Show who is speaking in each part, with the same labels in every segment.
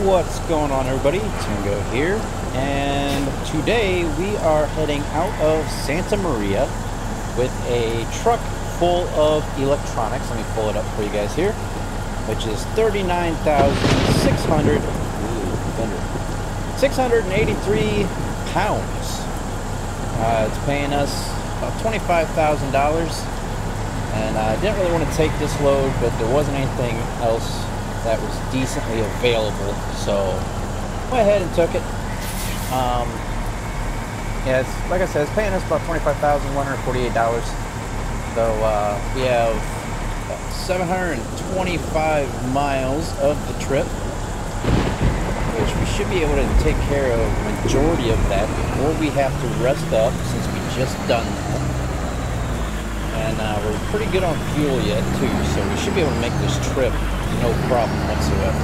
Speaker 1: What's going on, everybody? Tingoat here, and today we are heading out of Santa Maria with a truck full of electronics. Let me pull it up for you guys here, which is 683 pounds. It's paying us about $25,000, and I didn't really want to take this load, but there wasn't anything else that was decently available, so went ahead and took it. Yeah, it's, like I said, it's paying us about $25,148. So we have 725 miles of the trip, which we should be able to take care of the majority of that before we have to rest up, since we just done that. And we're pretty good on fuel yet too, so we should be able to make this trip no problem whatsoever.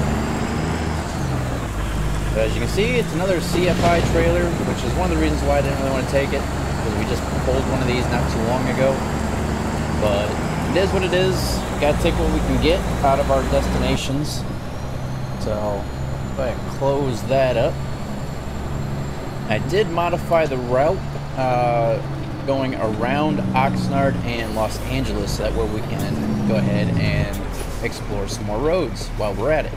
Speaker 1: But as you can see, it's another CFI trailer, which is one of the reasons why I didn't really want to take it, because we just pulled one of these not too long ago. But it is what it is. Gotta take what we can get out of our destinations. So go ahead and close that up. I did modify the route going around Oxnard and Los Angeles, so that way we can go ahead and explore some more roads while we're at it.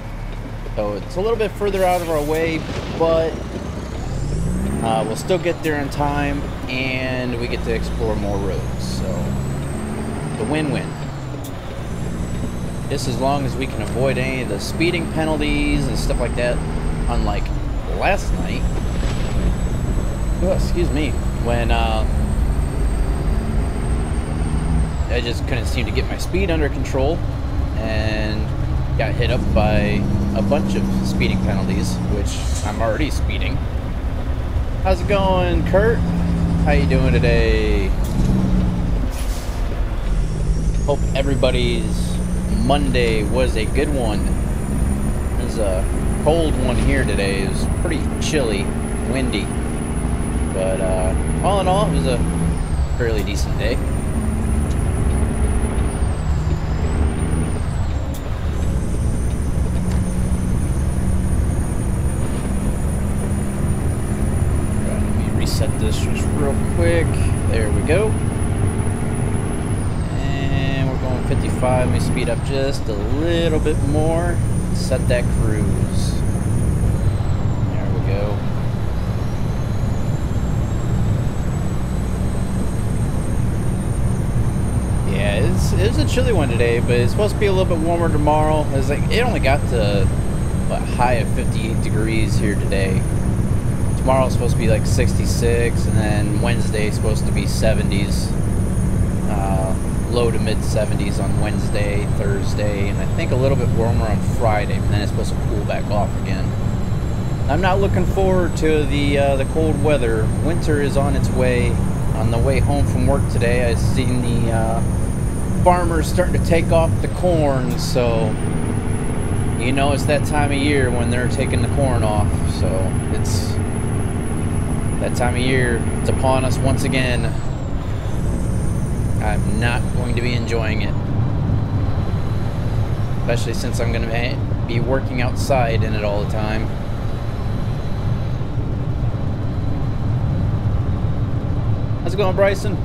Speaker 1: So it's a little bit further out of our way, but we'll still get there in time, and we get to explore more roads. So the win-win. Just as long as we can avoid any of the speeding penalties and stuff like that, unlike last night. Oh, excuse me, when I just couldn't seem to get my speed under control and got hit up by a bunch of speeding penalties, which I'm already speeding. How's it going, Kurt? How you doing today? Hope everybody's Monday was a good one. There's a cold one here today. It was pretty chilly, windy, but all in all, it was a fairly decent day. Set this just real quick. There we go. And we're going 55. Let me speed up just a little bit more. Set that cruise. There we go. Yeah, it's a chilly one today, but it's supposed to be a little bit warmer tomorrow. It's like it only got to a high of 58 degrees here today. Tomorrow's supposed to be like 66, and then Wednesday's supposed to be 70s, low to mid 70s on Wednesday, Thursday, and I think a little bit warmer on Friday, and then it's supposed to cool back off again. I'm not looking forward to the cold weather. Winter is on its way. On the way home from work today, I seen the farmers starting to take off the corn, so you know it's that time of year when they're taking the corn off, so it's that time of year. It's upon us once again. I'm not going to be enjoying it, especially since I'm going to be working outside in it all the time. How's it going, Bryson?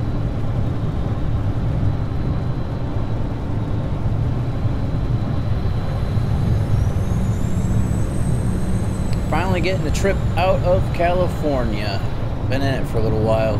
Speaker 1: Finally getting the trip out of California. Been in it for a little while.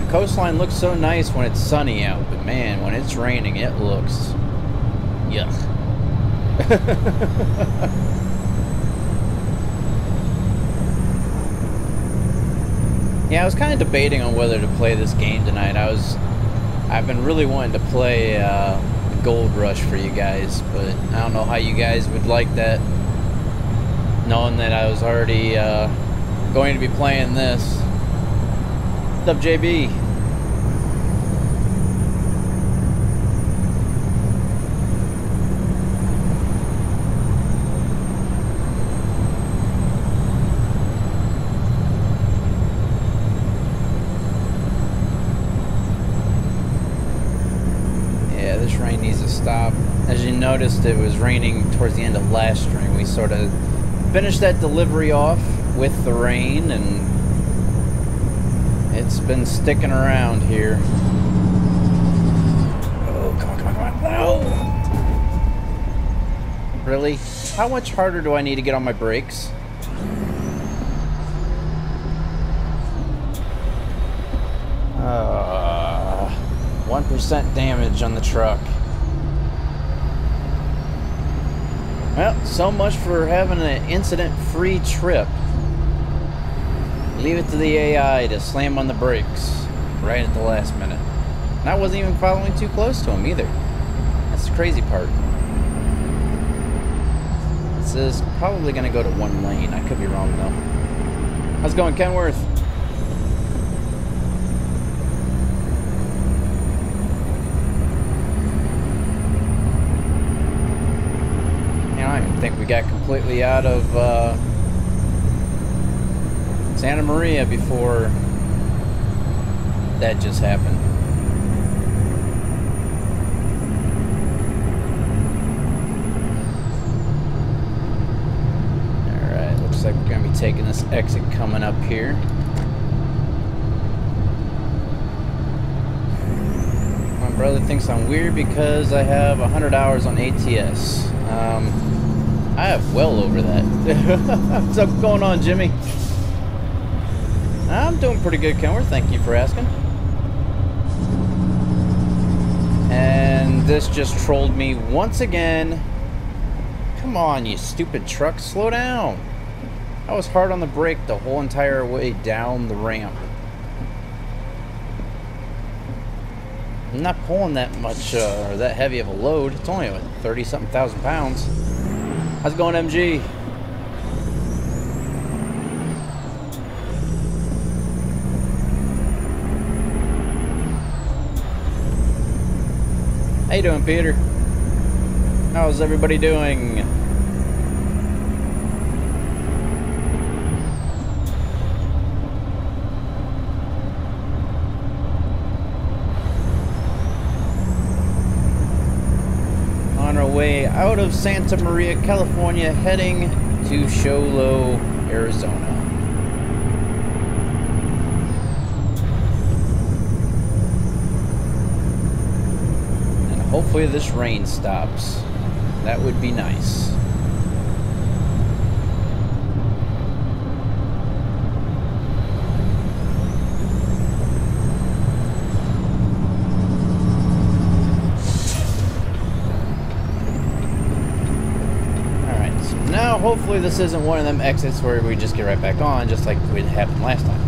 Speaker 1: Coastline looks so nice when it's sunny out, but man, when it's raining, it looks yuck. Yeah, I was kind of debating on whether to play this game tonight. I've been really wanting to play Gold Rush for you guys, but I don't know how you guys would like that, knowing that I was already going to be playing this. What's up, JB? stop. As you noticed, it was raining towards the end of last string. We sort of finished that delivery off with the rain, and it's been sticking around here. Oh, come on, come on, come on. No! Really? How much harder do I need to get on my brakes? Uh, 1% damage on the truck. Well, so much for having an incident-free trip. Leave it to the AI to slam on the brakes right at the last minute. And I wasn't even following too close to him either. That's the crazy part. This is probably going to go to one lane. I could be wrong though. How's it going, Kenworth? I don't think we got completely out of Santa Maria before that just happened. Alright, looks like we're going to be taking this exit coming up here. My brother thinks I'm weird because I have 100 hours on ATS. I have well over that. What's up going on, Jimmy? I'm doing pretty good, Kenworth. Thank you for asking. And this just trolled me once again. Come on, you stupid truck. Slow down. I was hard on the brake the whole entire way down the ramp. I'm not pulling that much, or that heavy of a load. It's only 30-something thousand pounds. How's it going, MG? How you doing, Peter? How's everybody doing? On our way out of Santa Maria, California, heading to Show Low, Arizona. And hopefully this rain stops. That would be nice. Now, hopefully this isn't one of them exits where we just get right back on, just like it happened last time.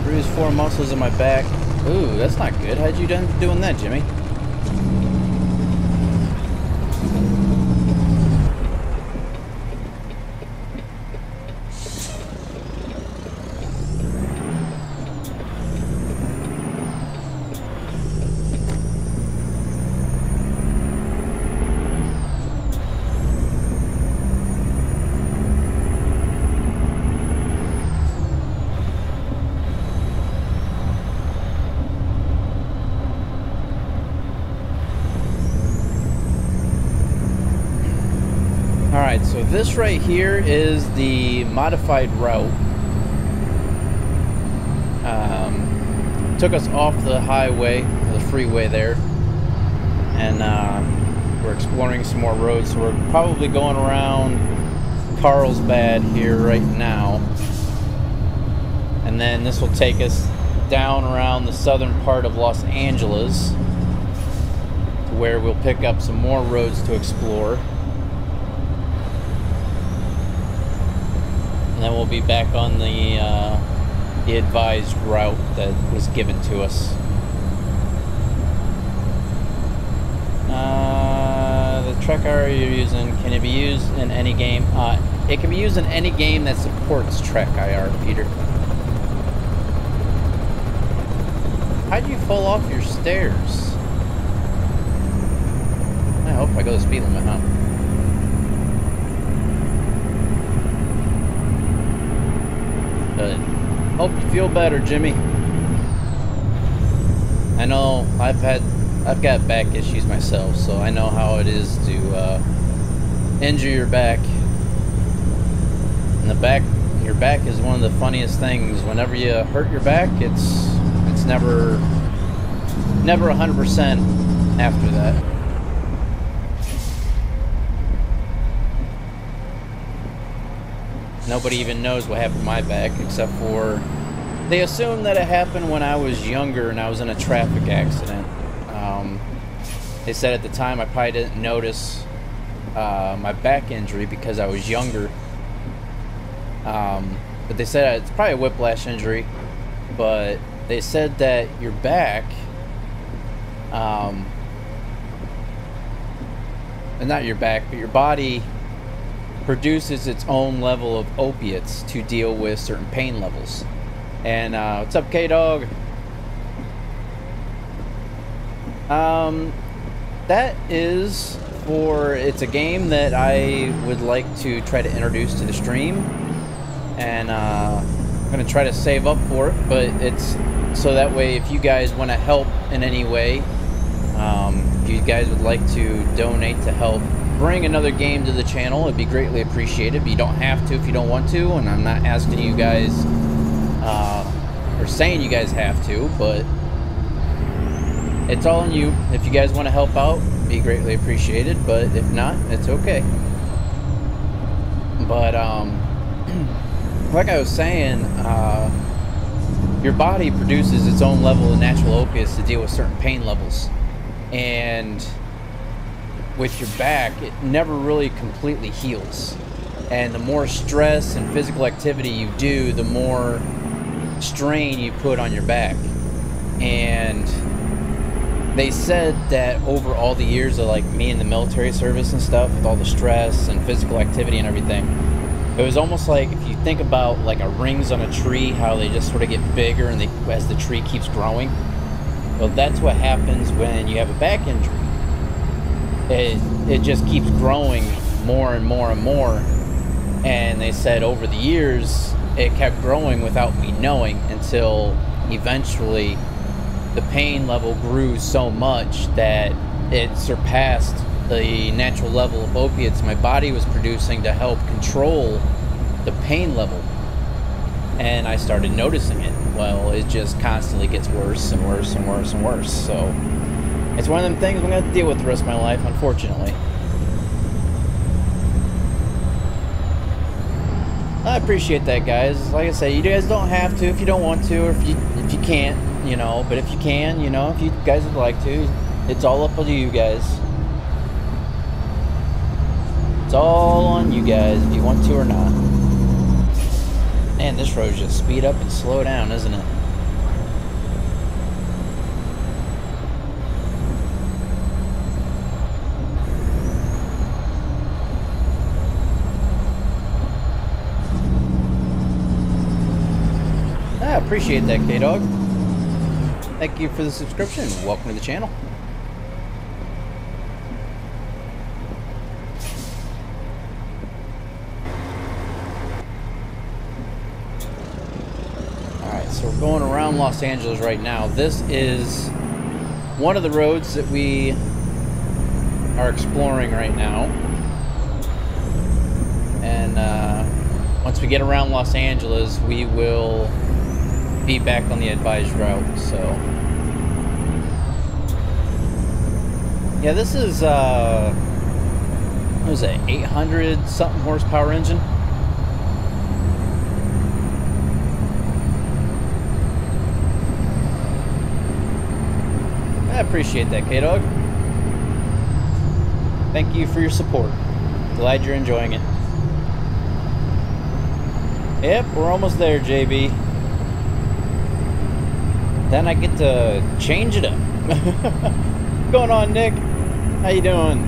Speaker 1: Bruised 4 muscles in my back. Ooh, that's not good. How'd you done doing that, Jimmy? Alright, so this right here is the modified route. Took us off the highway, the freeway there, and we're exploring some more roads, so we're probably going around Carlsbad here right now. And then this will take us down around the southern part of Los Angeles, where we'll pick up some more roads to explore. And then we'll be back on the advised route that was given to us. The truck IR you're using, can it be used in any game? It can be used in any game that supports Trek IR, Peter. How'd you fall off your stairs? I hope I go the speed limit, huh? Good. Hope you feel better, Jimmy. I know I've had I've got back issues myself, so I know how it is to injure your back. And your back is one of the funniest things. Whenever you hurt your back, it's never 100% after that. Nobody even knows what happened to my back, except for they assume that it happened when I was younger and I was in a traffic accident. They said at the time I probably didn't notice my back injury because I was younger. But they said it's probably a whiplash injury. But they said that your back, not your back, but your body produces its own level of opiates to deal with certain pain levels. And what's up, K-Dog? That is it's a game that I would like to try to introduce to the stream, and I'm gonna try to save up for it, but it's so that way if you guys want to help in any way, if you guys would like to donate to help bring another game to the channel, it'd be greatly appreciated. But you don't have to if you don't want to, and I'm not asking you guys or saying you guys have to, but it's all on you. If you guys want to help out, it'd be greatly appreciated, but if not, it's okay. But like I was saying, your body produces its own level of natural opiates to deal with certain pain levels, and with your back, it never really completely heals. And the more stress and physical activity you do, the more strain you put on your back. And they said that over all the years of like me in the military service and stuff, with all the stress and physical activity and everything, it was almost like if you think about like rings on a tree, how they just sort of get bigger and as the tree keeps growing. Well, that's what happens when you have a back injury. It just keeps growing more and more and more. And they said over the years, it kept growing without me knowing, until eventually the pain level grew so much that it surpassed the natural level of opiates my body was producing to help control the pain level. And I started noticing it. Well, it just constantly gets worse and worse and worse and worse. So it's one of them things I'm going to have to deal with the rest of my life, unfortunately. I appreciate that, guys. Like I say, you guys don't have to if you don't want to, or if you can't, you know. But if you can, you know, if you guys would like to, it's all up to you guys. It's all on you guys if you want to or not. Man, this road's just speed up and slow down, isn't it? I appreciate that, K-Dog. Thank you for the subscription. Welcome to the channel. Alright, so we're going around Los Angeles right now. This is one of the roads that we are exploring right now. And once we get around Los Angeles, we will be back on the advised route. So yeah, this is what was it, 800 something horsepower engine. I appreciate that, K-Dog. Thank you for your support. Glad you're enjoying it. Yep, we're almost there, JB. Then I get to change it up. What's going on, Nick? How you doing?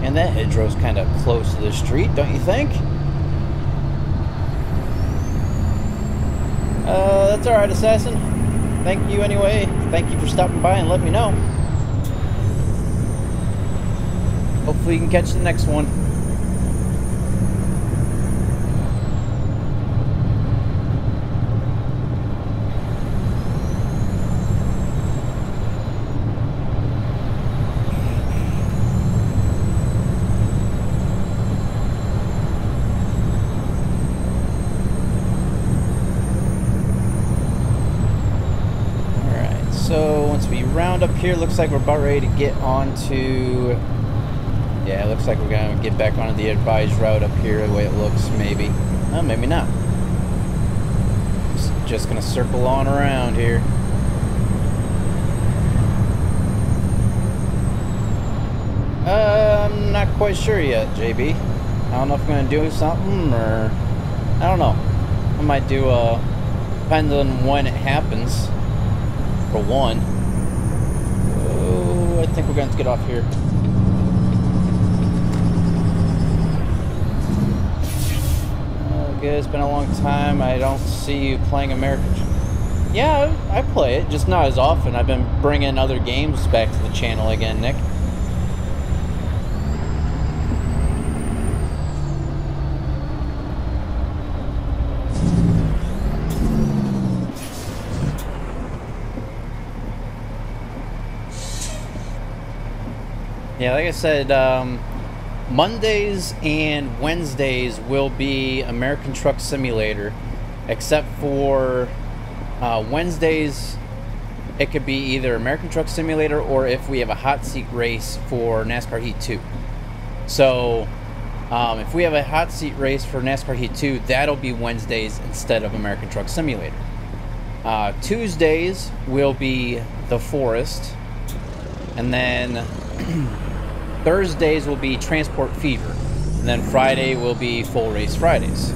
Speaker 1: And that hedgerow's kind of close to the street, don't you think? That's alright, Assassin. Thank you anyway. Thank you for stopping by and letting me know. Hopefully you can catch the next one. round up here. Looks like we're about ready to get on to... Yeah, it looks like we're going to get back onto the advised route up here, the way it looks, maybe. Oh, maybe not. Just going to circle on around here. I'm not quite sure yet, JB. I don't know if I'm going to do something, or... I don't know. I might do depends on when it happens, for one. Oh, I think we're going to get off here. It's been a long time. I don't see you playing American. Yeah, I play it, just not as often. I've been bringing other games back to the channel again, Nick. Yeah, like I said, Mondays and Wednesdays will be American Truck Simulator, except for Wednesdays it could be either American Truck Simulator or if we have a hot seat race for NASCAR Heat 2. So if we have a hot seat race for NASCAR Heat 2, that'll be Wednesdays instead of American Truck Simulator. Tuesdays will be The Forest, and then Thursdays will be Transport Fever, and then Friday will be Full Race Fridays.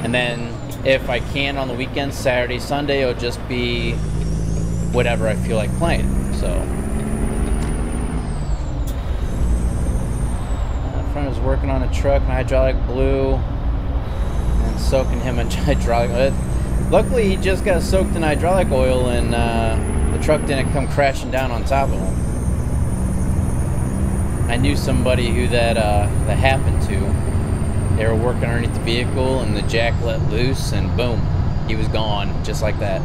Speaker 1: And then if I can on the weekends, Saturday, Sunday, it'll just be whatever I feel like playing. So a friend was working on a truck, and hydraulic blew, and soaking him in hydraulic. Luckily, he just got soaked in hydraulic oil, and the truck didn't come crashing down on top of him. I knew somebody who that happened to. They were working underneath the vehicle, and the jack let loose, and boom, he was gone, just like that.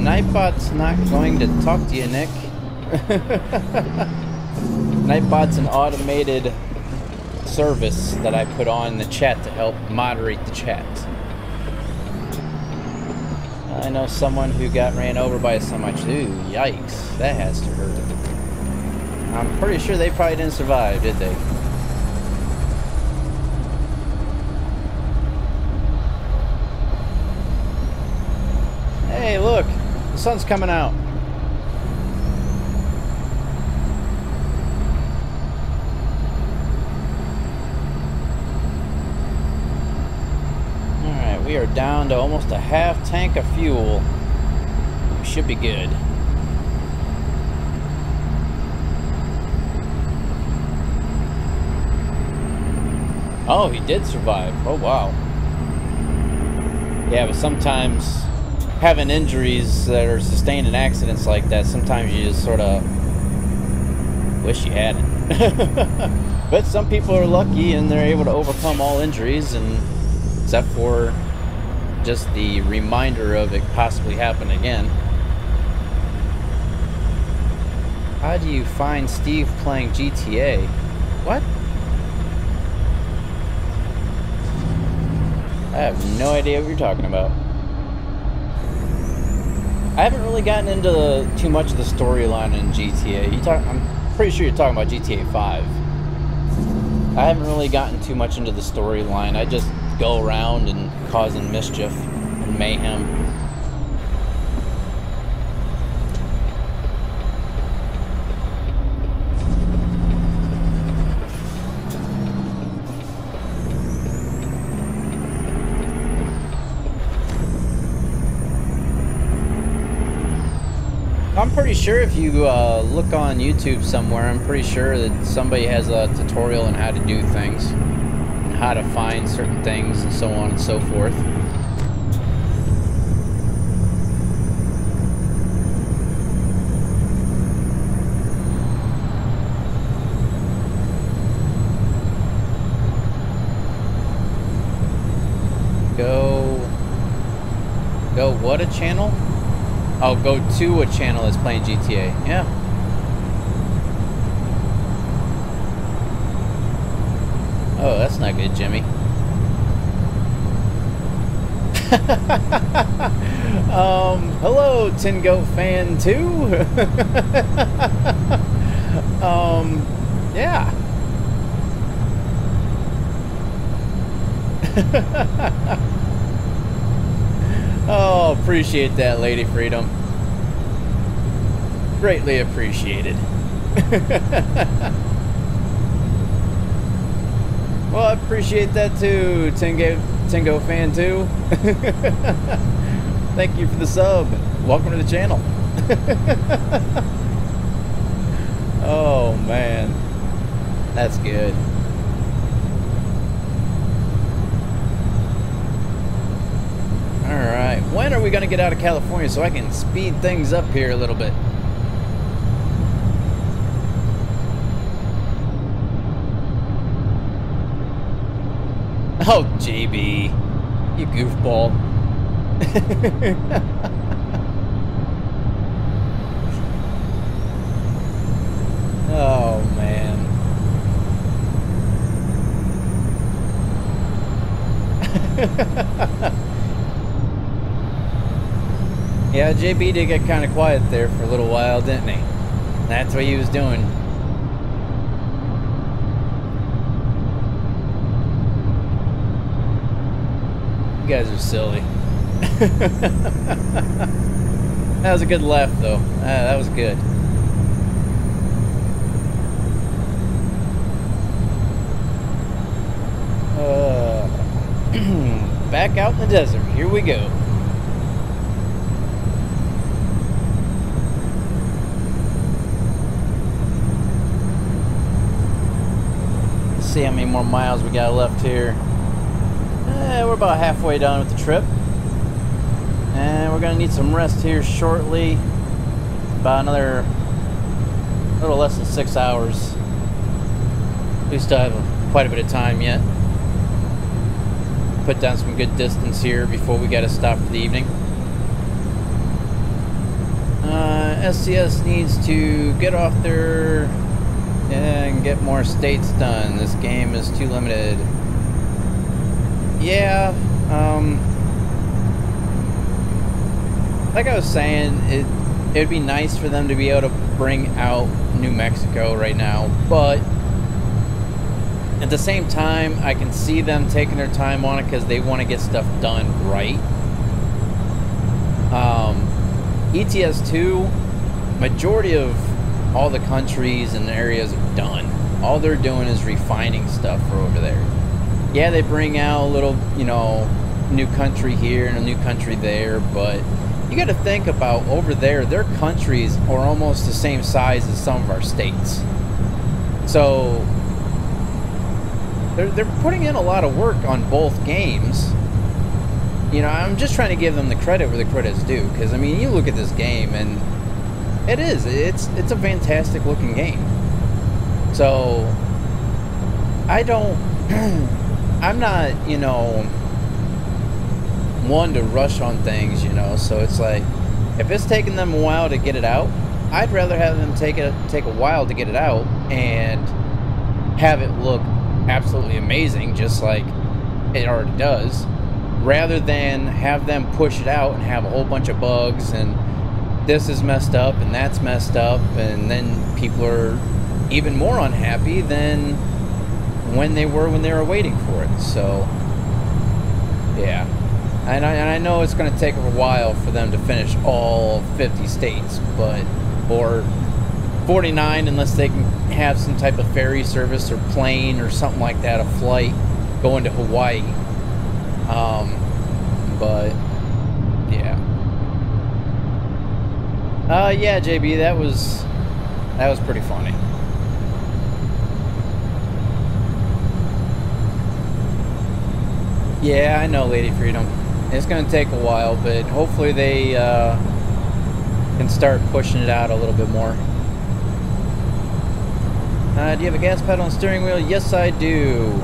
Speaker 1: Nightbot's not going to talk to you, Nick. Nightbot's an automated service that I put on the chat to help moderate the chat. I know someone who got ran over by a semi. Ooh, yikes. That has to hurt. I'm pretty sure they probably didn't survive, did they? Hey, look. The sun's coming out. We are down to almost a half tank of fuel. We should be good. Oh, he did survive. Oh, wow. Yeah, but sometimes having injuries that are sustained in accidents like that, sometimes you just sort of wish you hadn't. But some people are lucky and they're able to overcome all injuries, and except for just the reminder of it possibly happening again. How do you find Steve playing GTA? What? I have no idea what you're talking about. I haven't really gotten into too much of the storyline in GTA. I'm pretty sure you're talking about GTA 5. I haven't really gotten too much into the storyline. I just go around and causing mischief and mayhem. I'm pretty sure if you look on YouTube somewhere, I'm pretty sure that somebody has a tutorial on how to do things, and how to find certain things, and so on and so forth. Go what a channel? Oh, go to a channel that's playing GTA. Yeah. Oh, that's not good, Jimmy. Hello, Tingoat fan 2. Yeah. Oh, appreciate that, Lady Freedom. Greatly appreciated. Well, I appreciate that too, Tingo fan too. Thank you for the sub. Welcome to the channel. Oh man, that's good. All right, when are we gonna get out of California so I can speed things up here a little bit? Oh, JB, you goofball. Oh, man. Yeah, JB did get kind of quiet there for a little while, didn't he? That's what he was doing. You guys are silly. That was a good laugh, though. That was good. Back out in the desert. Here we go. Let's see how many more miles we got left here. We're about halfway done with the trip, and we're gonna need some rest here shortly. About another little less than 6 hours. We still have quite a bit of time yet. Put down some good distance here before we gotta stop for the evening. SCS needs to get off there and get more states done. This game is too limited. Yeah, like I was saying, it'd be nice for them to be able to bring out New Mexico right now, but at the same time, I can see them taking their time on it because they want to get stuff done right. ETS2, majority of all the countries and areas are done. All they're doing is refining stuff for over there. Yeah, they bring out a little, you know, new country here and a new country there, but you got to think about over there, their countries are almost the same size as some of our states. So they're putting in a lot of work on both games. You know, I'm just trying to give them the credit where the credit's due, because I mean, you look at this game and it's a fantastic looking game. So I'm not, you know, one to rush on things, you know, so it's like, if it's taking them a while to get it out, I'd rather have them take a while to get it out and have it look absolutely amazing, just like it already does, rather than have them push it out and have a whole bunch of bugs and this is messed up and that's messed up, and then people are even more unhappy than when they were waiting for it. So yeah, and I know it's going to take a while for them to finish all 50 states, but or 49 unless they can have some type of ferry service or plane or something like that, a flight going to Hawaii. But yeah, yeah, JB, that was pretty funny. Yeah, I know, Lady Freedom. It's going to take a while, but hopefully they can start pushing it out a little bit more. Do you have a gas pedal and steering wheel? Yes, I do.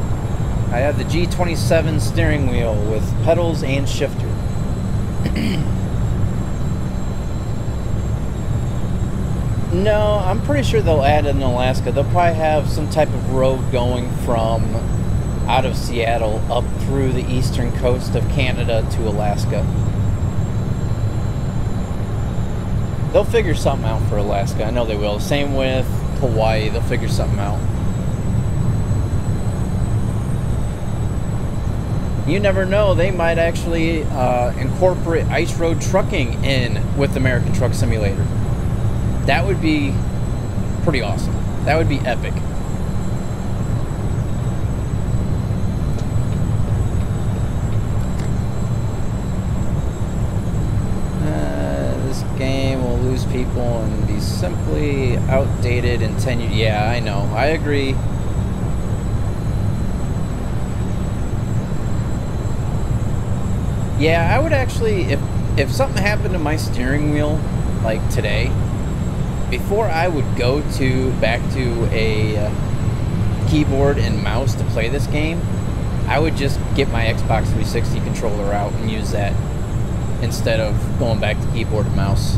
Speaker 1: I have the G27 steering wheel with pedals and shifter. No, I'm pretty sure they'll add it in Alaska. They'll probably have some type of road going from out of Seattle up through the eastern coast of Canada to Alaska. They'll figure something out for Alaska. I know they will. Same with Hawaii. They'll figure something out. You never know. They might actually incorporate ice road trucking in with American Truck Simulator. That would be pretty awesome. That would be epic. This game will lose people and be simply outdated in 10 years. Yeah, I know. I agree. Yeah, I would actually, if something happened to my steering wheel, like today, before I would go back to a keyboard and mouse to play this game, I would just get my Xbox 360 controller out and use that instead of going back to keyboard and mouse.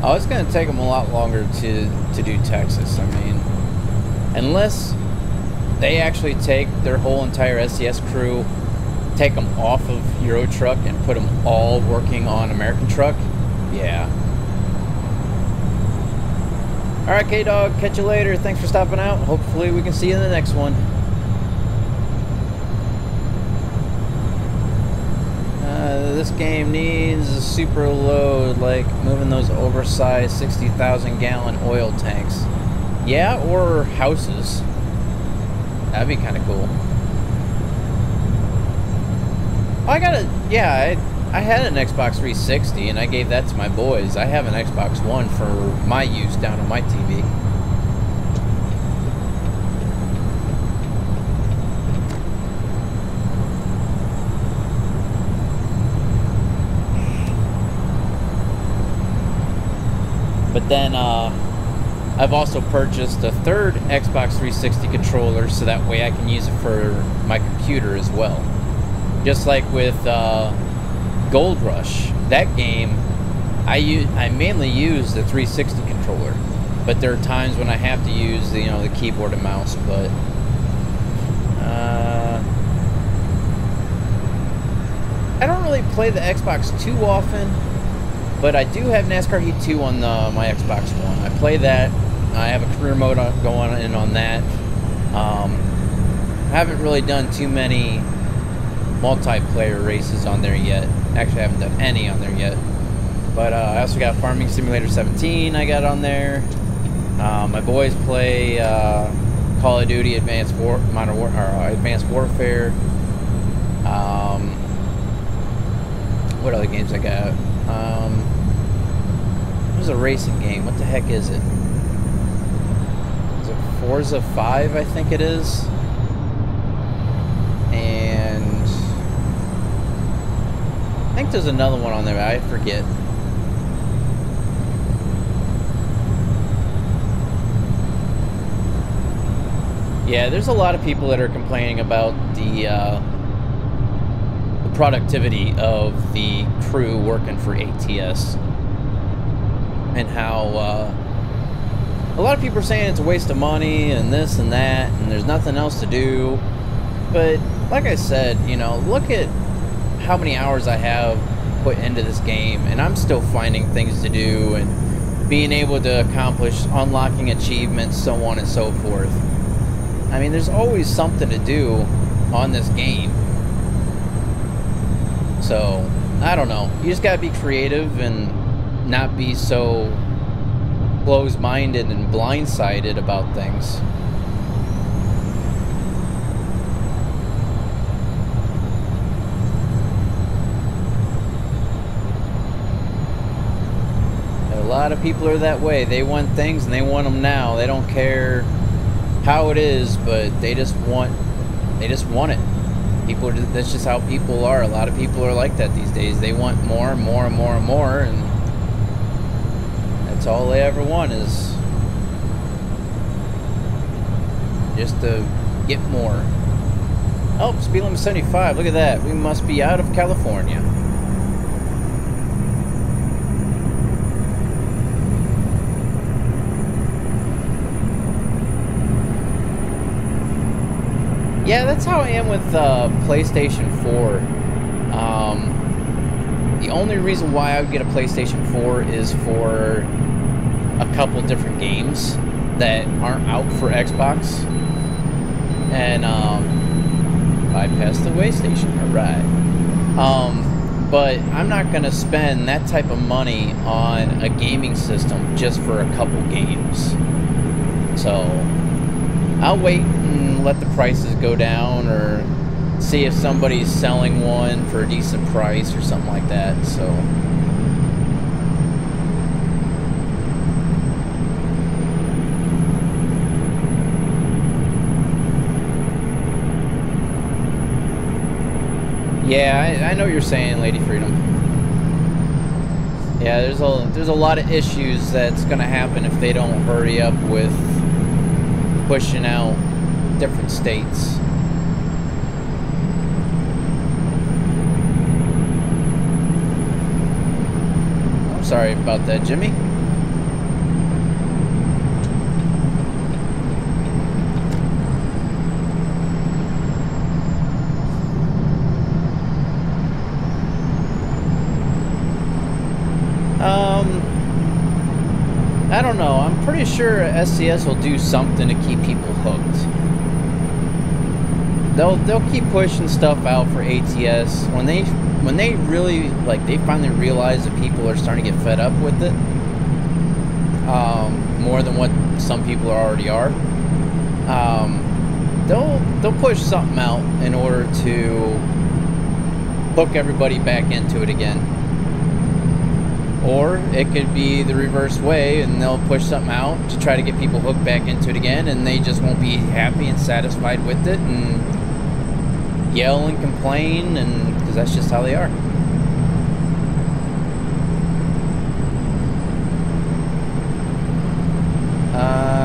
Speaker 1: Oh, it's going to take them a lot longer to do Texas. I mean, unless they actually take their whole entire SCS crew, take them off of Euro Truck and put them all working on American Truck, yeah. All right, K-Dog, catch you later. Thanks for stopping out. Hopefully we can see you in the next one. This game needs a super load, like moving those oversized 60,000 gallon oil tanks. Yeah, or houses. That'd be kind of cool. I had an Xbox 360 and I gave that to my boys. I have an Xbox One for my use down on my TV. But then I've also purchased a third Xbox 360 controller so that way I can use it for my computer as well. Just like with Gold Rush, that game, I mainly use the 360 controller, but there are times when I have to use the keyboard and mouse. But I don't really play the Xbox too often. But I do have NASCAR Heat 2 on my Xbox One. I play that. I have a career mode going in on that. I haven't really done too many multiplayer races on there yet. Actually, I haven't done any on there yet. But I also got Farming Simulator 17 I got on there. My boys play Call of Duty Advanced Warfare. What other games I got? There's a racing game. What the heck is it? Is it Forza 5, I think it is? And I think there's another one on there, but I forget. Yeah, there's a lot of people that are complaining about the productivity of the crew working for ATS. And how a lot of people are saying it's a waste of money and this and that and there's nothing else to do. But like I said, look at how many hours I have put into this game, and I'm still finding things to do and being able to accomplish unlocking achievements, so on and so forth. I mean, there's always something to do on this game. So, I don't know. You just gotta be creative and not be so closed-minded and blindsided about things. A lot of people are that way. They want things and they want them now. They don't care how it is, but they just want it. People, that's just how people are. A lot of people are like that these days. They want more and more and more and more, and that's all they ever want is just to get more. Oh, speed limit 75. Look at that. We must be out of California. Yeah, that's how I am with PlayStation 4. The only reason why I would get a PlayStation 4 is for a couple different games that aren't out for Xbox. And bypass the way station. Alright. But I'm not gonna spend that type of money on a gaming system just for a couple games. So I'll wait and let the prices go down, or see if somebody's selling one for a decent price or something like that. So yeah, I know what you're saying, Lady Freedom. Yeah, there's a lot of issues that's gonna happen if they don't hurry up with pushing out different states. I'm sorry about that, Jimmy. I don't know. I'm pretty sure SCS will do something to keep people hooked. They'll keep pushing stuff out for ATS when they really, like, they finally realize that people are starting to get fed up with it, more than what some people already are. They'll push something out in order to hook everybody back into it again. Or it could be the reverse way, and they'll push something out to try to get people hooked back into it again, and they just won't be happy and satisfied with it, and yell and complain, and because that's just how they are.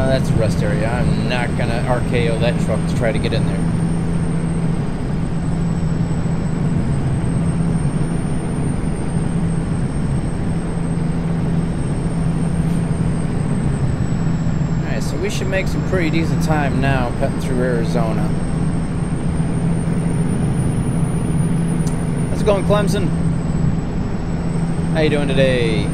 Speaker 1: That's a rest area. I'm not gonna RKO that truck to try to get in there. We should make some pretty decent time now cutting through Arizona. How's it going, Clemson? How you doing today?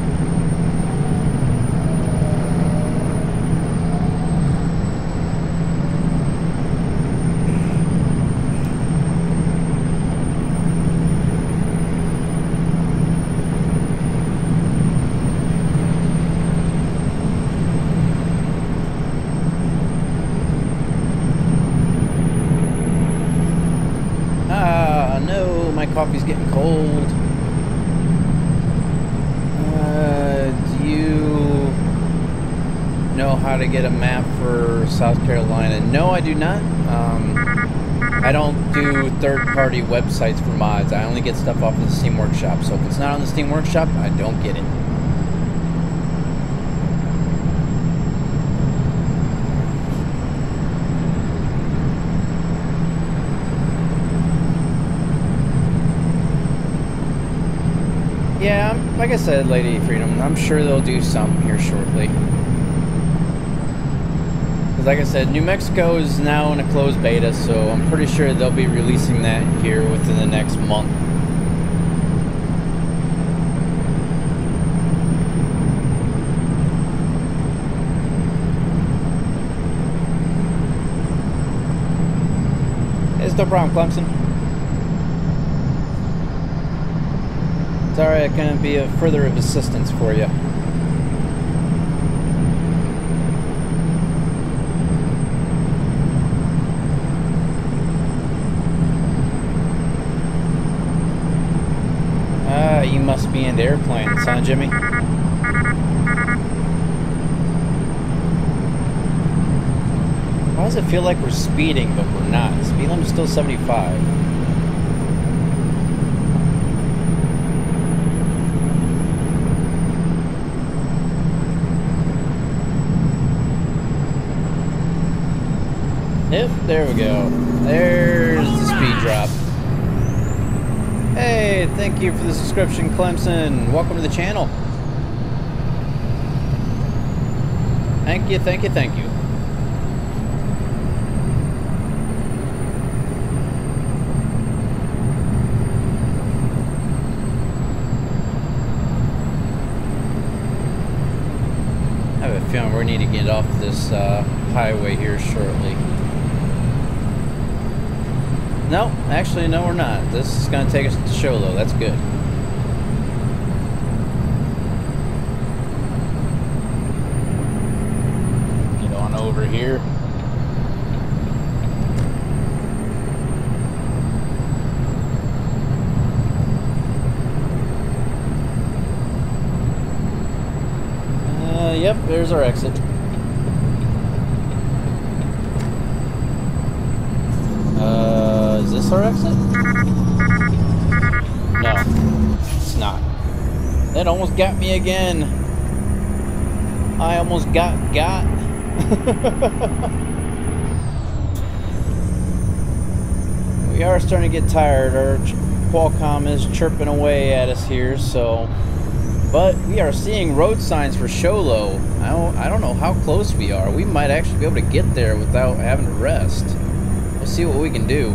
Speaker 1: Coffee's getting cold. Do you know how to get a map for South Carolina? No, I do not. I don't do third-party websites for mods. I only get stuff off of the Steam Workshop. So if it's not on the Steam Workshop, I don't get it. Yeah, like I said, Lady Freedom, I'm sure they'll do something here shortly. Because like I said, New Mexico is now in a closed beta, so I'm pretty sure they'll be releasing that here within the next month. It's no problem, Clemson. Sorry, I can't be a further of assistance for you. You must be into airplanes, huh, Jimmy? Why does it feel like we're speeding, but we're not? The speed limit's still 75. There we go. There's the speed drop. Hey, thank you for the subscription, Clemson. Welcome to the channel. Thank you, thank you, thank you. I have a feeling we need to get off this highway here shortly. No, actually, no, we're not. This is going to take us to Sholo. That's good. Get on over here. Yep, there's our exit. Is this our exit? No, it's not. That almost got me again. I almost got. We are starting to get tired. Our Qualcomm is chirping away at us here, so... But we are seeing road signs for Sholo. I don't know how close we are. We might actually be able to get there without having to rest. We'll see what we can do.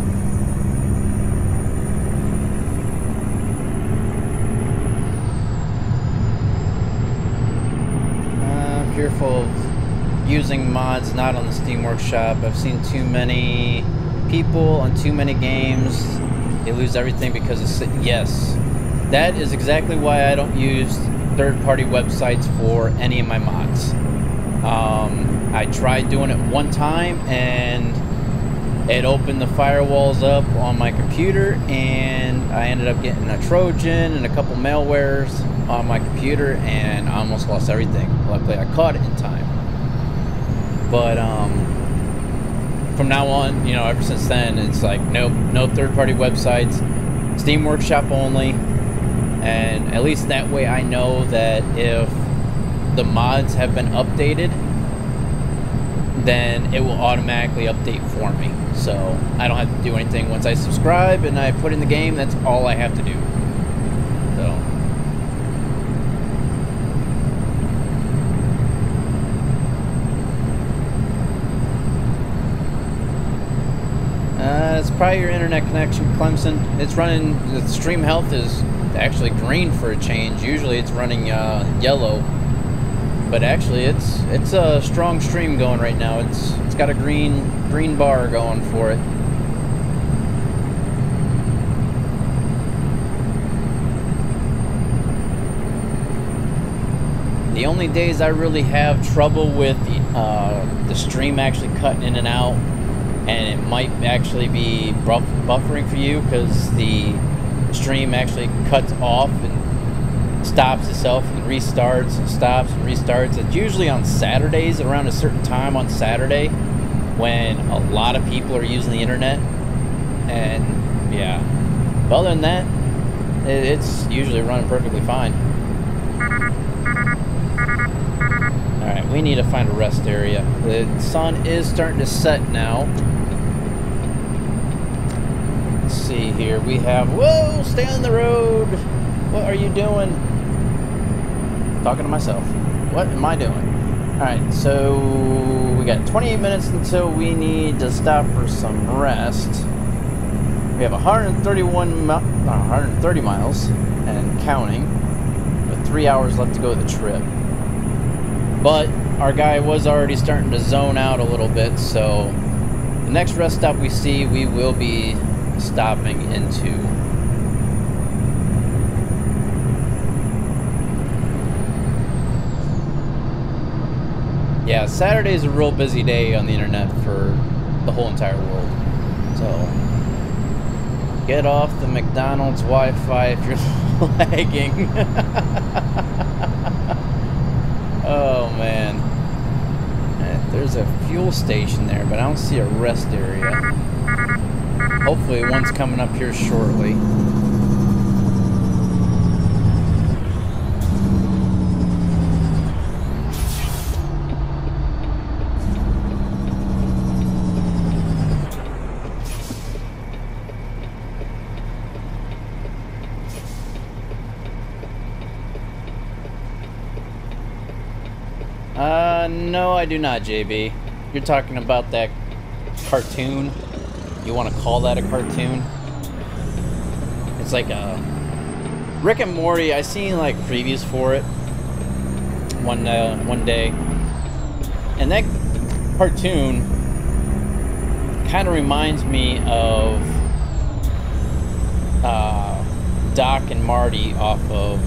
Speaker 1: Fearful of using mods not on the Steam Workshop. I've seen too many people on too many games. They lose everything because of... Yes. That is exactly why I don't use third-party websites for any of my mods. I tried doing it one time and it opened the firewalls up on my computer, and I ended up getting a Trojan and a couple malwares on my computer, and I almost lost everything. Luckily, I caught it in time. But from now on, you know, ever since then, it's like nope, no third-party websites, Steam Workshop only. And at least that way I know that if the mods have been updated, then it will automatically update for me. So I don't have to do anything. Once I subscribe and I put in the game, that's all I have to do. So it's probably your internet connection, Clemson. It's running, the stream health is actually green for a change. Usually it's running yellow, but actually it's a strong stream going right now. It's got a green bar going for it. The only days I really have trouble with the stream actually cutting in and out, and it might actually be buffering for you because the stream actually cuts off and stops itself and restarts and stops and restarts. It's usually on Saturdays around a certain time on Saturday when a lot of people are using the internet. And yeah, but other than that, it's usually running perfectly fine. Alright, we need to find a rest area. The sun is starting to set now. Let's see here. We have... Whoa! Stay on the road! What are you doing? Talking to myself. What am I doing? Alright, so... we got 28 minutes until we need to stop for some rest. We have 130 miles and counting, with 3 hours left to go the trip. But our guy was already starting to zone out a little bit, so the next rest stop we see, we will be stopping into. Yeah, Saturday is a real busy day on the internet for the whole entire world. So get off the McDonald's Wi-Fi if you're lagging. Oh man. There's a fuel station there, but I don't see a rest area. Hopefully one's coming up here shortly. No, I do not, JB. You're talking about that cartoon. You want to call that a cartoon? It's like a Rick and Morty. I seen like previews for it one day, and that cartoon kind of reminds me of Doc and Marty off of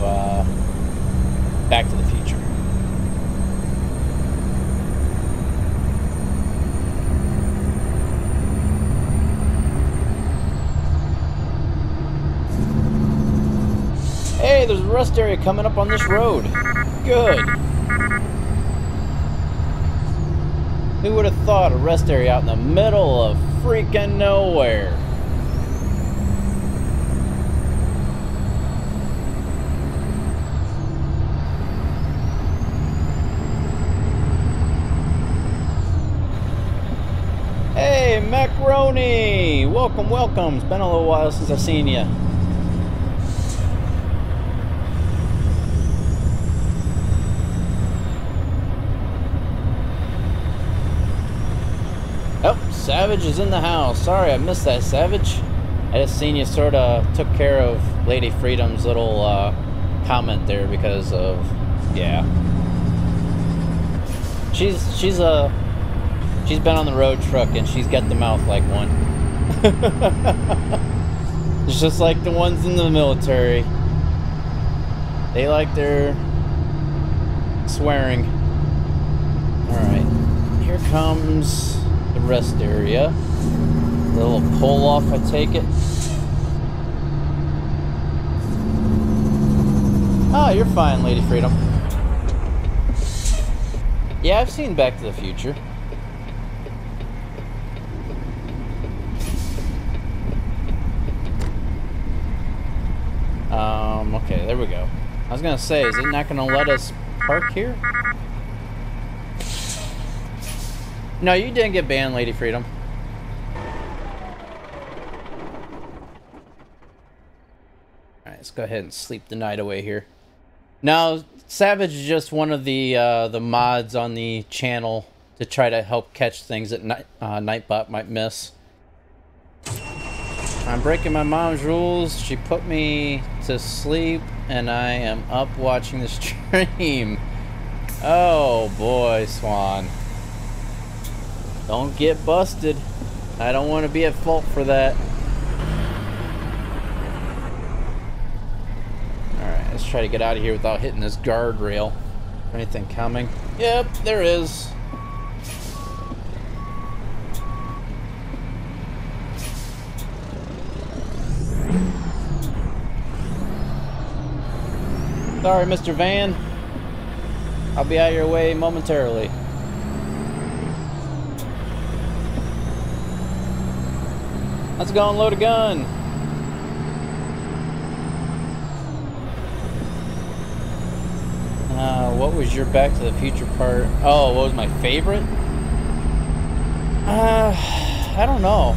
Speaker 1: Back to the Future. Hey, there's a rest area coming up on this road. Good. Who would have thought a rest area out in the middle of freaking nowhere? Hey, Macaroni! Welcome, welcome. It's been a little while since I've seen you. Oh, Savage is in the house. Sorry, I missed that, Savage. I just seen you sort of took care of Lady Freedom's little comment there because of, yeah. She's been on the road truck and she's got the mouth like one. It's just like the ones in the military. They like their swearing. Alright, here comes the rest area. A little pull off, I take it. Oh, you're fine, Lady Freedom. Yeah, I've seen Back to the Future. Okay, there we go. I was gonna say, is it not gonna let us park here? No, you didn't get banned, Lady Freedom. Alright, let's go ahead and sleep the night away here. Now, Savage is just one of the mods on the channel to try to help catch things that Nightbot might miss. I'm breaking my mom's rules. She put me to sleep, and I am up watching the stream. Oh boy, Swan. Don't get busted. I don't want to be at fault for that. Alright, let's try to get out of here without hitting this guardrail. Anything coming? Yep, there is. Sorry, Mr. Van. I'll be out of your way momentarily. Let's go and load a gun. What was your Back to the Future part? Oh, what was my favorite? I don't know.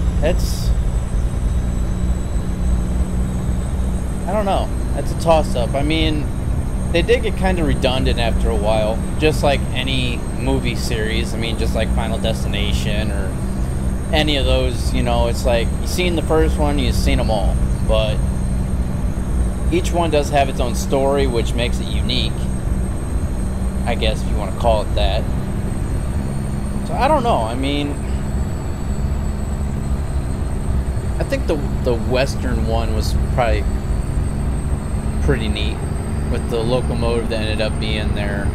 Speaker 1: I don't know. That's a toss-up. I mean, they did get kind of redundant after a while, just like any movie series. I mean, just like Final Destination or any of those, you know, it's like you've seen the first one, you've seen them all, but each one does have its own story, which makes it unique, I guess, if you want to call it that. So I don't know. I mean, I think the Western one was probably pretty neat, with the locomotive that ended up being their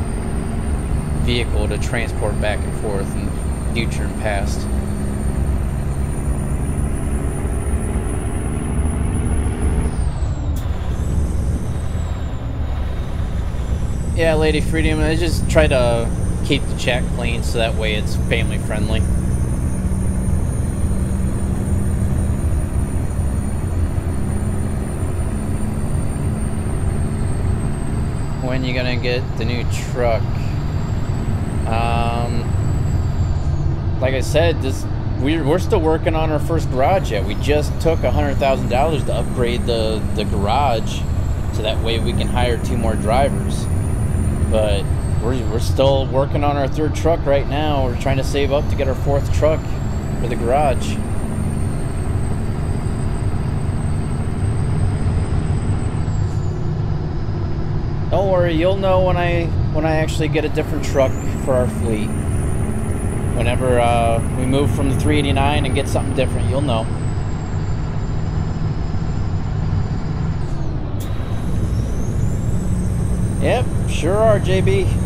Speaker 1: vehicle to transport back and forth in the future and past. Yeah, Lady Freedom, I just try to keep the chat clean so that way it's family friendly. When you gonna get the new truck? Like I said, we're still working on our first garage yet. We just took $100,000 to upgrade the garage so that way we can hire 2 more drivers. But we're still working on our 3rd truck right now. We're trying to save up to get our 4th truck for the garage. Don't worry, you'll know when I actually get a different truck for our fleet. Whenever we move from the 389 and get something different, you'll know. Yep, sure are, JB.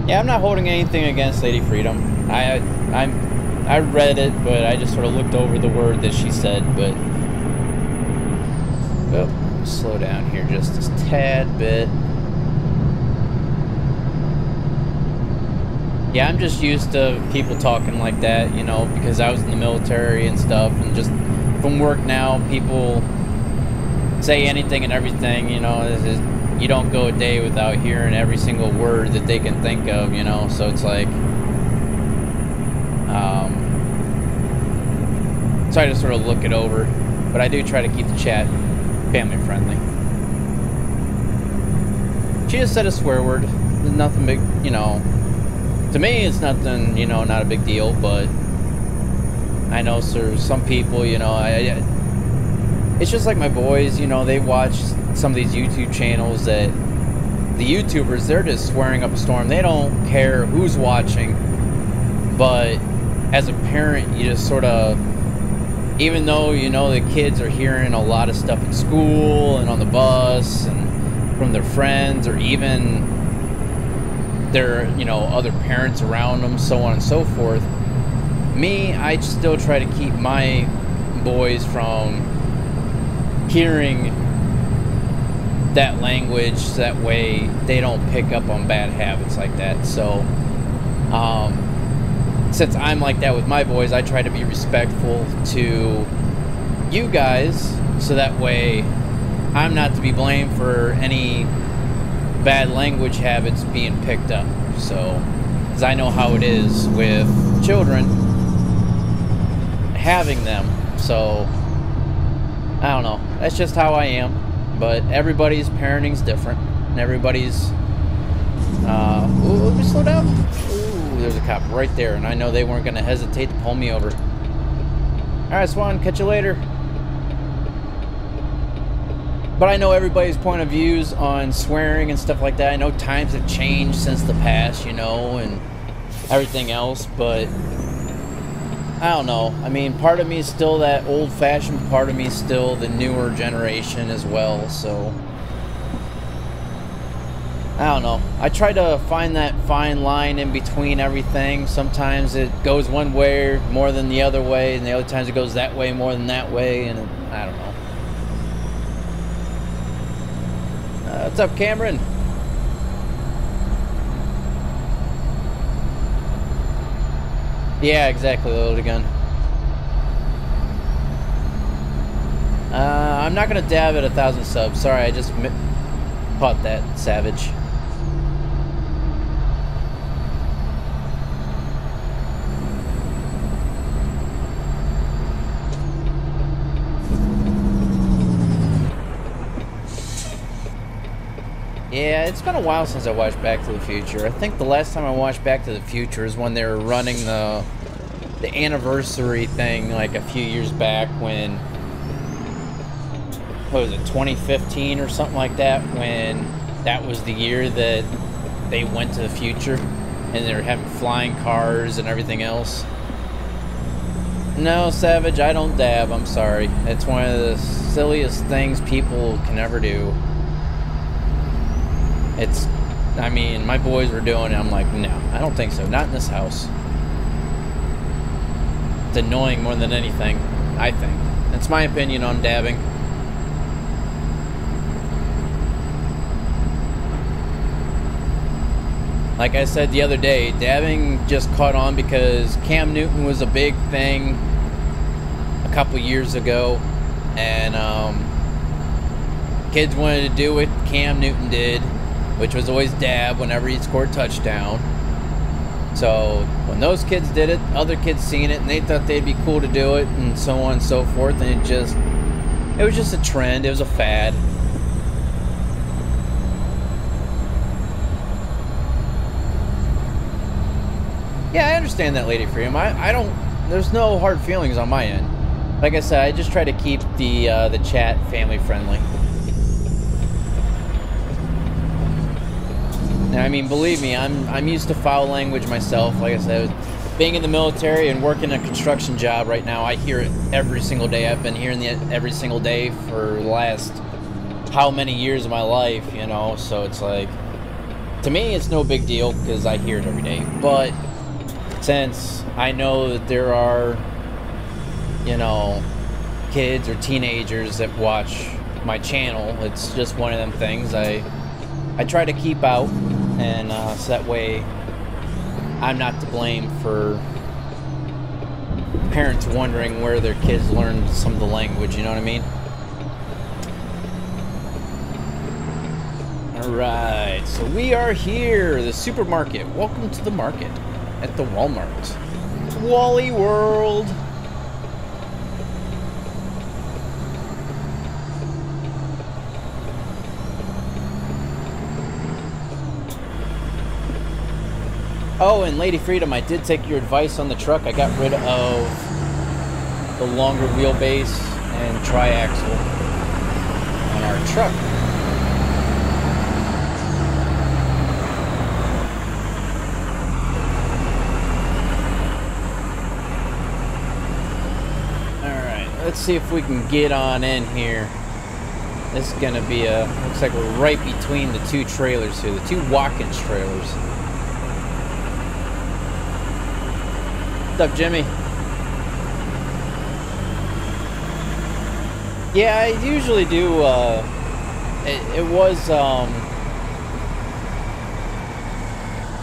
Speaker 1: Yeah, I'm not holding anything against Lady Freedom. I read it, but I just sort of looked over the word that she said, but oh, slow down here just a tad bit. Yeah, I'm just used to people talking like that, you know, because I was in the military and stuff, and just from work now, people say anything and everything, you know. You don't go a day without hearing every single word that they can think of, you know, so it's like, so I just sort of look it over, but I do try to keep the chat family friendly. She just said a swear word. There's nothing big, you know, to me it's nothing, you know, not a big deal, but I know some people, you know, it's just like my boys, you know, they watch some of these YouTube channels that the YouTubers, they're just swearing up a storm. They don't care who's watching, but as a parent, you just sort of, even though, you know, the kids are hearing a lot of stuff in school and on the bus and from their friends or even their, you know, other parents around them, so on and so forth. Me, I still try to keep my boys from hearing that language, so that way they don't pick up on bad habits like that. So since I'm like that with my boys, I try to be respectful to you guys, so that way I'm not to be blamed for any bad language habits being picked up. So, because I know how it is with children having them. So I don't know, that's just how I am. But everybody's parenting's different, and everybody's, ooh, let me slow down. Ooh, there's a cop right there, and I know they weren't gonna hesitate to pull me over. All right, Swan, catch you later. But I know everybody's point of views on swearing and stuff like that. I know times have changed since the past, you know, and everything else, but I don't know. I mean, part of me is still that old-fashioned, part of me is still the newer generation as well, so I don't know. I try to find that fine line in between everything. Sometimes it goes one way more than the other way, and the other times it goes that way more than that way, and I don't know. What's up, Cameron? Yeah, exactly, load again. I'm not gonna dab at 1,000 subs. Sorry, I just caught that, savage. Yeah, it's been a while since I watched Back to the Future. I think the last time I watched Back to the Future is when they were running the anniversary thing like a few years back when, what was it, 2015 or something like that, when that was the year that they went to the future and they were having flying cars and everything else. No, Savage, I don't dab, I'm sorry. It's one of the silliest things people can ever do. It's, I mean, my boys were doing it, I'm like, no, I don't think so, not in this house. It's annoying more than anything, I think. That's my opinion on dabbing. Like I said the other day, dabbing just caught on because Cam Newton was a big thing a couple years ago, and Kids wanted to do what Cam Newton did, which was always dab whenever he scored touchdown. So when those kids did it, other kids seen it, and they thought they'd be cool to do it, and so on and so forth. And it was just a trend. It was a fad. Yeah, I understand that, Lady Freedom. I don't. There's no hard feelings on my end. Like I said, I just try to keep the chat family friendly. Now, I mean, believe me, I'm used to foul language myself. Like I said, being in the military and working a construction job right now, I hear it every single day. I've been hearing it every single day for the last how many years of my life, you know? So it's like, to me, it's no big deal because I hear it every day. But since I know that there are, you know, kids or teenagers that watch my channel, it's just one of them things I try to keep out, and so that way I'm not to blame for parents wondering where their kids learned some of the language, you know what I mean? Alright, so we are here, the supermarket. Welcome to the market at the Walmart. Wally World. Oh, and Lady Freedom, I did take your advice on the truck. I got rid of the longer wheelbase and triaxle on our truck. Alright, let's see if we can get on in here. This is gonna be looks like we're right between the two trailers here, the two Watkins trailers. What's up, Jimmy? Yeah, I usually do, it was,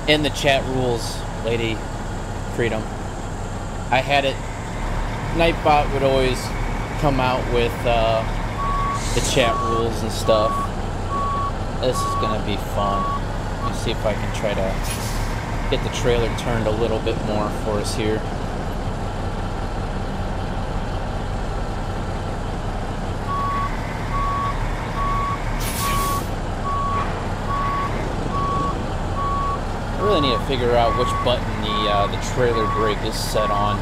Speaker 1: in the chat rules, Lady Freedom. I had it, Nightbot would always come out with, the chat rules and stuff. This is gonna be fun. Let me see if I can try to get the trailer turned a little bit more for us here. I really need to figure out which button the trailer brake is set on.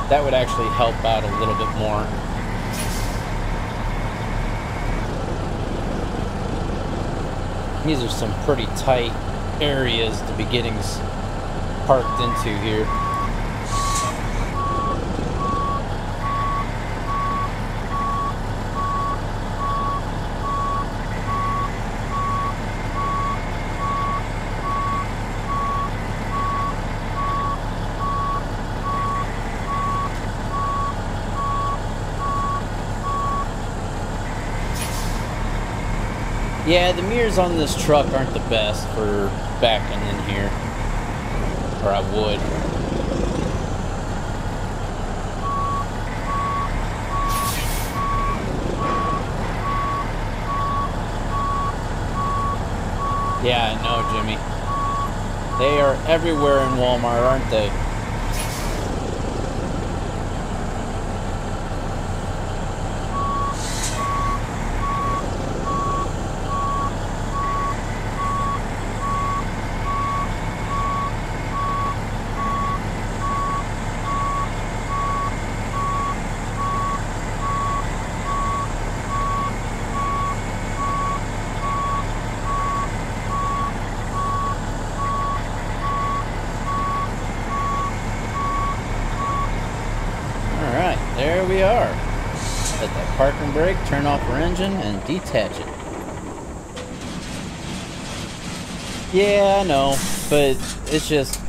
Speaker 1: That would actually help out a little bit more. These are some pretty tight areas to be getting parked into here. Yeah, the mirrors on this truck aren't the best for backing in here. Or I would. Yeah, I know, Jimmy. They are everywhere in Walmart, aren't they? There we are. Let that parking brake, turn off our engine, and detach it. Yeah, I know, but it's just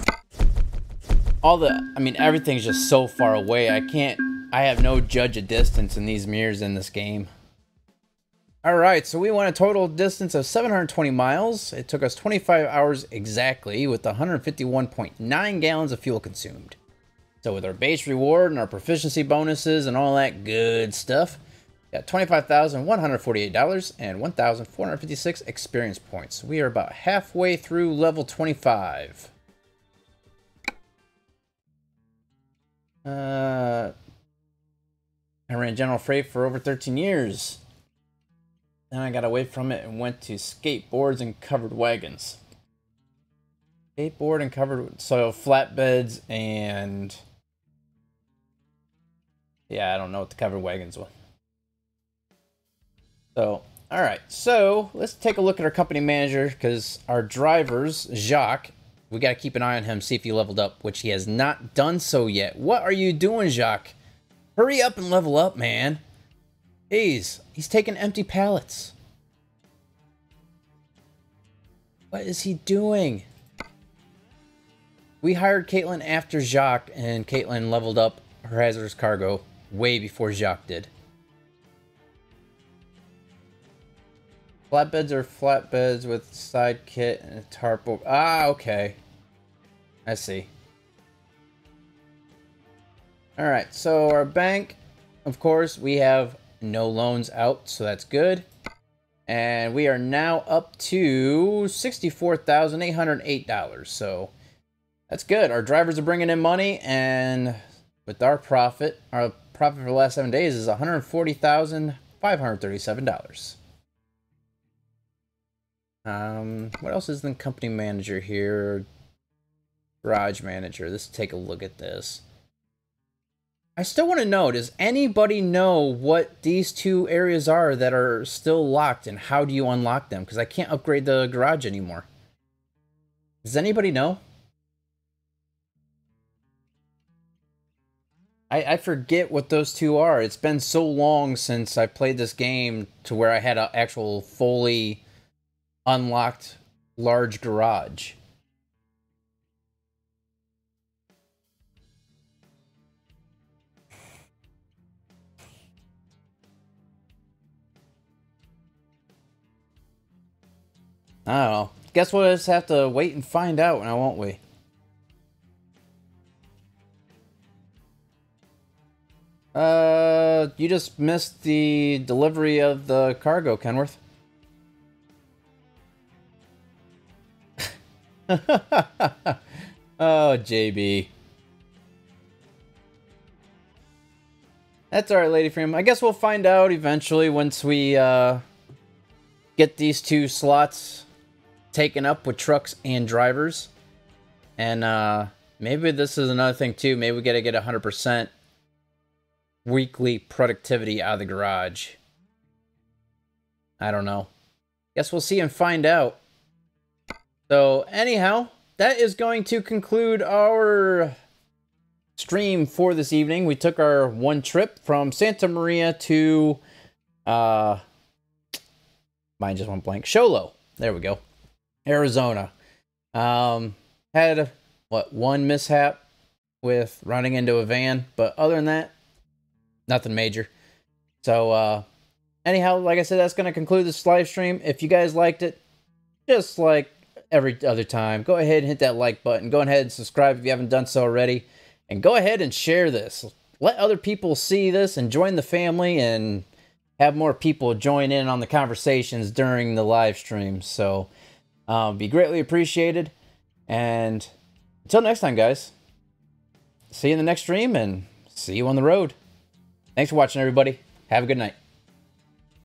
Speaker 1: I mean, everything's just so far away. I have no judge of distance in these mirrors in this game. Alright, so we went a total distance of 720 miles. It took us 25 hours exactly, with 151.9 gallons of fuel consumed. So with our base reward and our proficiency bonuses and all that good stuff, Got $25,148 and 1,456 experience points. We are about halfway through level 25. I ran General Freight for over 13 years. Then I got away from it and went to skateboards and covered wagons. Skateboard and covered, so flatbeds and... yeah, I don't know what the covered wagons were. So, alright, so let's take a look at our company manager, because our drivers, Jacques, we got to keep an eye on him, see if he leveled up, which he has not done so yet. What are you doing, Jacques? Hurry up and level up, man. Jeez, he's taking empty pallets. What is he doing? We hired Caitlin after Jacques, and Caitlin leveled up her hazardous cargo way before Jacques did. Flatbeds are flatbeds with side kit and a tarp. Ah, okay. I see. Alright, so our bank, of course, we have no loans out, so that's good. And we are now up to $64,808, so that's good. Our drivers are bringing in money, and with our profit for the last 7 days is $140,537. What else is the company manager here? Garage manager. Let's take a look at this. I still want to know, does anybody know what these two areas are that are still locked, and how do you unlock them? Because I can't upgrade the garage anymore. Does anybody know? I forget what those two are. It's been so long since I played this game to where I had an actual fully unlocked large garage. I don't know. Guess we'll just have to wait and find out now, won't we? You just missed the delivery of the cargo, Kenworth. Oh, JB. That's alright, Lady Freedom. I guess we'll find out eventually once we get these two slots taken up with trucks and drivers. And maybe this is another thing too. Maybe we gotta get 100% weekly productivity out of the garage. I don't know. Guess we'll see and find out. So anyhow, that is going to conclude our stream for this evening. We took our one trip from Santa Maria to mine just went blank. Sholo. There we go. Arizona. Had one mishap with running into a van, but other than that, nothing major. So anyhow, like I said, that's going to conclude this live stream. If you guys liked it, just like every other time, go ahead and hit that like button. Go ahead and subscribe if you haven't done so already. And go ahead and share this. Let other people see this and join the family and have more people join in on the conversations during the live stream. So be greatly appreciated. And until next time, guys, see you in the next stream and see you on the road. Thanks for watching, everybody. Have a good night.